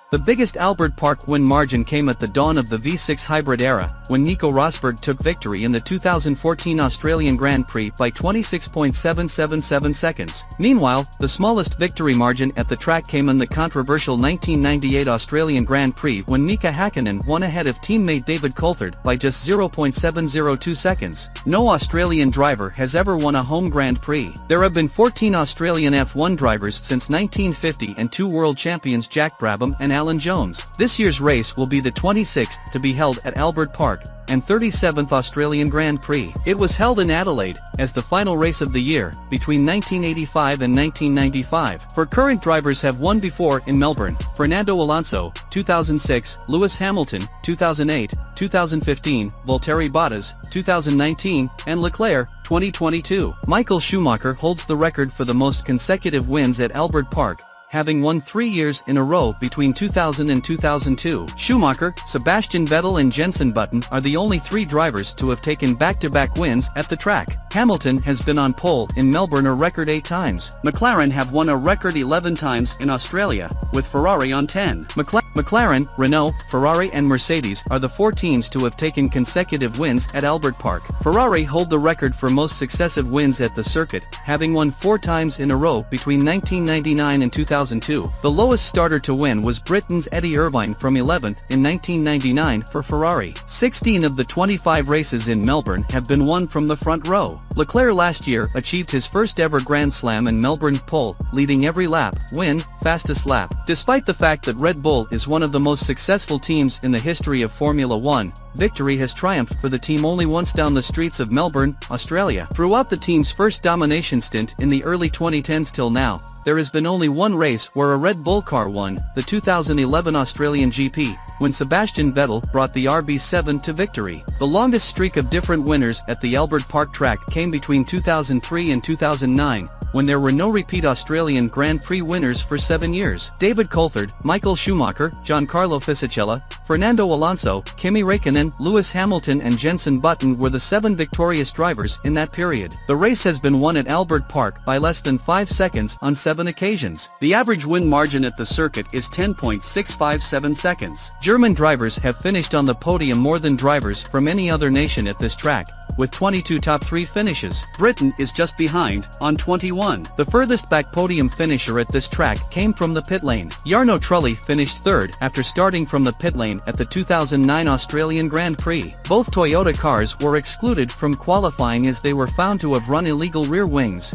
The biggest Albert Park win margin came at the dawn of the V6 hybrid era, when Nico Rosberg took victory in the 2014 Australian Grand Prix by 26.777 seconds. Meanwhile, the smallest victory margin at the track came in the controversial 1998 Australian Grand Prix when Mika Hakkinen won ahead of teammate David Coulthard by just 0.702 seconds. No Australian driver has ever won a home Grand Prix. There have been 14 Australian F1 drivers since 1950 and 2 world champions Jack Brabham and Alan Jones. This year's race will be the 26th to be held at Albert Park, and 37th Australian Grand Prix. It was held in Adelaide, as the final race of the year, between 1985 and 1995. For current drivers have won before in Melbourne: Fernando Alonso, 2006, Lewis Hamilton, 2008, 2015, Valtteri Bottas, 2019, and Leclerc, 2022. Michael Schumacher holds the record for the most consecutive wins at Albert Park, having won 3 years in a row between 2000 and 2002. Schumacher, Sebastian Vettel and Jenson Button are the only 3 drivers to have taken back-to-back wins at the track. Hamilton has been on pole in Melbourne a record 8 times. McLaren have won a record 11 times in Australia, with Ferrari on 10. McLaren, Renault, Ferrari and Mercedes are the 4 teams to have taken consecutive wins at Albert Park. Ferrari hold the record for most successive wins at the circuit, having won 4 times in a row between 1999 and 2002. The lowest starter to win was Britain's Eddie Irvine from 11th in 1999 for Ferrari. 16 of the 25 races in Melbourne have been won from the front row. Leclerc last year achieved his first ever Grand Slam and Melbourne pole, leading every lap, win, fastest lap. Despite the fact that Red Bull is one of the most successful teams in the history of Formula One, victory has triumphed for the team only once down the streets of Melbourne, Australia. Throughout the team's first domination stint in the early 2010s till now, there has been only one race where a Red Bull car won, the 2011 Australian GP, when Sebastian Vettel brought the RB7 to victory. The longest streak of different winners at the Albert Park track came between 2003 and 2009, when there were no repeat Australian Grand Prix winners for 7 years. David Coulthard, Michael Schumacher, Giancarlo Fisichella, Fernando Alonso, Kimi Räikkönen, Lewis Hamilton and Jenson Button were the 7 victorious drivers in that period. The race has been won at Albert Park by less than 5 seconds on 7 occasions. The average win margin at the circuit is 10.657 seconds. German drivers have finished on the podium more than drivers from any other nation at this track, with 22 top 3 finishes. Britain is just behind, on 21. The furthest back podium finisher at this track came from the pit lane. Jarno Trulli finished 3rd after starting from the pit lane at the 2009 Australian Grand Prix. Both Toyota cars were excluded from qualifying as they were found to have run illegal rear wings.